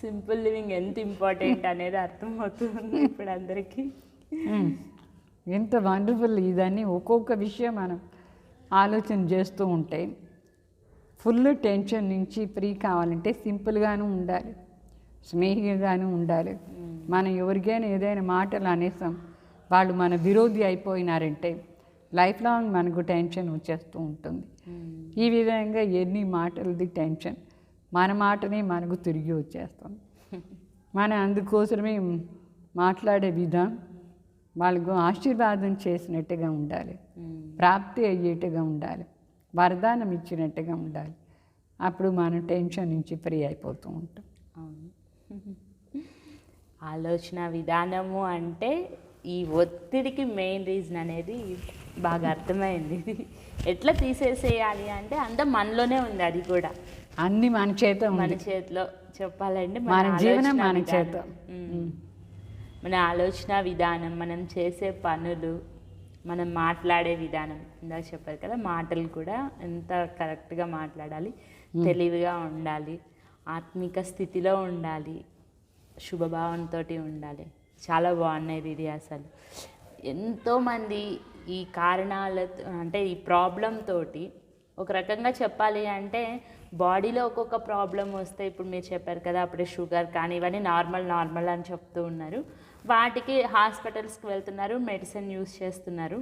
సింపుల్ లివింగ్ ఎంత ఇంపార్టెంట్ అనేది అర్థమవుతుంది ఇప్పుడు అందరికీ.
ఎంత వండర్ఫుల్ ఇదని ఒక్కొక్క విషయం మనం ఆలోచన చేస్తూ ఉంటే ఫుల్ టెన్షన్ నుంచి ఫ్రీ కావాలంటే సింపుల్గాను ఉండాలి, స్నేహిగాను ఉండాలి. మనం ఎవరికైనా ఏదైనా మాటలు అనేసాం, వాళ్ళు మన విరోధి అయిపోయినారంటే లైఫ్ లాంగ్ మనకు టెన్షన్ వచ్చేస్తూ ఉంటుంది. ఈ విధంగా ఎన్ని మాటలది టెన్షన్, మన మాటనే మనకు తిరిగి వచ్చేస్తాం. మనం అందుకోసమే మాట్లాడే విధానం వాళ్ళకు ఆశీర్వాదం చేసినట్టుగా ఉండాలి, ప్రాప్తి అయ్యేట్టుగా ఉండాలి, వరదానం ఇచ్చినట్టుగా ఉండాలి. అప్పుడు మనం టెన్షన్ నుంచి ఫ్రీ అయిపోతూ ఉంటాం.
ఆలోచన విధానము అంటే ఈ ఒత్తిడికి మెయిన్ రీజన్ అనేది బాగా అర్థమైంది. ఎట్లా తీసేసేయాలి అంటే అంత మనలోనే ఉంది, అది కూడా
అన్ని మన
చేతిలో చెప్పాలంటే
మన జీవనం మన చేత.
మన ఆలోచన విధానం, మనం చేసే పనులు, మనం మాట్లాడే విధానం, ఇందాక చెప్పారు కదా మాటలు కూడా ఎంత కరెక్ట్గా మాట్లాడాలి, తెలివిగా ఉండాలి, ఆత్మిక స్థితిలో ఉండాలి, శుభభావంతో ఉండాలి. చాలా బాగున్నది ఇది. అసలు ఎంతోమంది ఈ కారణాలతో అంటే ఈ ప్రాబ్లం తోటి ఒక రకంగా చెప్పాలి అంటే బాడీలో ఒక్కొక్క ప్రాబ్లం వస్తే, ఇప్పుడు మీరు చెప్పారు కదా అప్పుడే షుగర్ కానీ ఇవన్నీ నార్మల్ అని చెప్తూ ఉన్నారు. వాటికి హాస్పిటల్స్కి వెళ్తున్నారు, మెడిసిన్ యూస్ చేస్తున్నారు.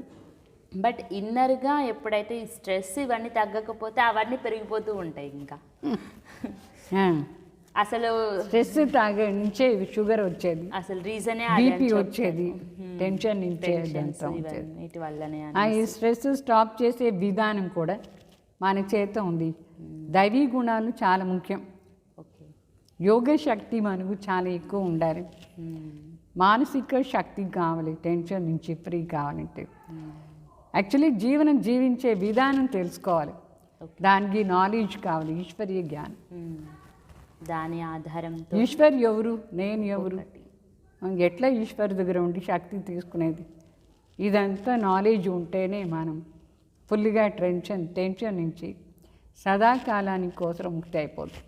బట్ ఇన్నర్గా ఎప్పుడైతే ఈ స్ట్రెస్ ఇవన్నీ తగ్గకపోతే అవన్నీ పెరిగిపోతూ ఉంటాయి. ఇంకా అసలు
స్ట్రెస్ నుంచే షుగర్ వచ్చేది,
అసలు రీజనే
బీపీ వచ్చేది, టెన్షన్
వీటి వల్లనే.
ఈ స్ట్రెస్ స్టాప్ చేసే విధానం కూడా మన చేత ఉంది. దైవీ గుణాలు చాలా ముఖ్యం. యోగ శక్తి మనకు చాలా ఎక్కువ ఉండాలి. మానసిక శక్తి కావాలి టెన్షన్ నుంచి ఫ్రీ కావాలంటే. యాక్చువల్లీ జీవనం జీవించే విధానం తెలుసుకోవాలి, దానికి నాలెడ్జ్ కావాలి, ఈశ్వరీయ జ్ఞానం.
దాని ఆధారంతో
ఈశ్వర్ ఎవరు, నేను ఎవరు, ఎట్లా ఈశ్వర్ దగ్గర ఉండి శక్తి తీసుకునేది, ఇదంతా నాలెడ్జ్ ఉంటేనే మనం ఫుల్గా టెన్షన్ నుంచి సదాకాలానికి కోసం ముక్తి అయిపోతుంది.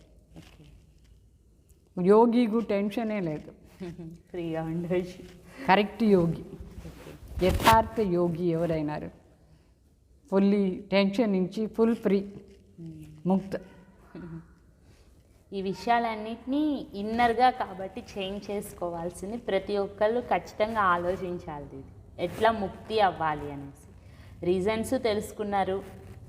యోగికు టెన్షనే లేదు,
ఫ్రీగా ఉండవచ్చు.
కరెక్ట్ యోగి, యథార్థ యోగి ఎవరైనారు ఫుల్లీ టెన్షన్ నుంచి ఫుల్ ఫ్రీ, ముక్త.
ఈ విషయాలన్నింటినీ ఇన్నర్గా కాబట్టి చేంజ్ చేసుకోవాల్సింది ప్రతి ఒక్కళ్ళు ఖచ్చితంగా ఆలోచించాలి. ఇది ఎట్లా ముక్తి అవ్వాలి అనేసి రీజన్స్ తెలుసుకున్నారు.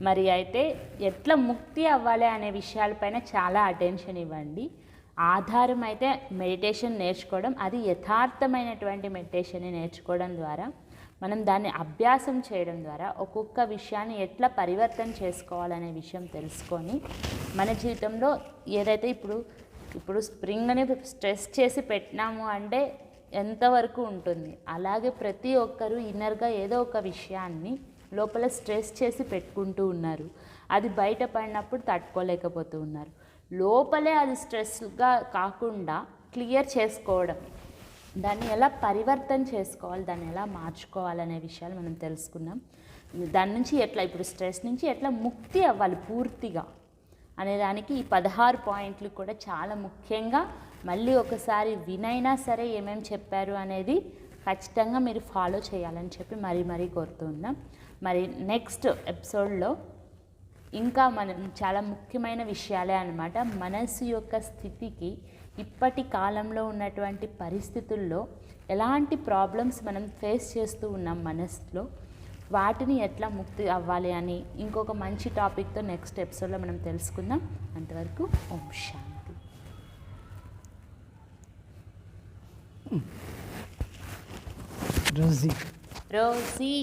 మరి అయితే ఎట్లా ముక్తి అవ్వాలి అనే విషయాలపైన చాలా అటెన్షన్ ఇవ్వండి. ఆధారం అయితే మెడిటేషన్ నేర్చుకోవడం, అది యథార్థమైనటువంటి మెడిటేషన్ని నేర్చుకోవడం ద్వారా, మనం దాన్ని అభ్యాసం చేయడం ద్వారా ఒక్కొక్క విషయాన్ని ఎట్లా పరివర్తన చేసుకోవాలనే విషయం తెలుసుకొని మన జీవితంలో ఏదైతే ఇప్పుడు స్ప్రింగ్ని స్ట్రెస్ చేసి పెట్టినాము అంటే ఎంతవరకు ఉంటుంది, అలాగే ప్రతి ఒక్కరూ ఇన్నర్గా ఏదో ఒక విషయాన్ని లోపల స్ట్రెస్ చేసి పెట్టుకుంటూ ఉన్నారు. అది బయట పడినప్పుడు తట్టుకోలేకపోతూ ఉన్నారు. లోపలే అది స్ట్రెస్గా కాకుండా క్లియర్ చేసుకోవడం, దాన్ని ఎలా పరివర్తన చేసుకోవాలి, దాన్ని ఎలా మార్చుకోవాలనే విషయాలు మనం తెలుసుకున్నాం. దాని నుంచి ఎట్లా ఇప్పుడు స్ట్రెస్ నుంచి ఎట్లా ముక్తి అవ్వాలి పూర్తిగా అనేదానికి ఈ 16 పాయింట్లు కూడా చాలా ముఖ్యంగా మళ్ళీ ఒకసారి వినైనా సరే ఏమేమి చెప్పారు అనేది ఖచ్చితంగా మీరు ఫాలో చేయాలని చెప్పి మరీ కోరుతున్నాం. మరి నెక్స్ట్ ఎపిసోడ్లో ఇంకా మనం చాలా ముఖ్యమైన విషయాలే అన్నమాట. మనసు యొక్క స్థితికి ఇప్పటి కాలంలో ఉన్నటువంటి పరిస్థితుల్లో ఎలాంటి ప్రాబ్లమ్స్ మనం ఫేస్ చేస్తూ ఉన్నాం మనసులో, వాటిని ఎట్లా ముక్తి అవ్వాలి అని ఇంకొక మంచి టాపిక్తో నెక్స్ట్ ఎపిసోడ్లో మనం తెలుసుకుందాం. అంతవరకు ఓం శాంతి.
Rosie
Rosie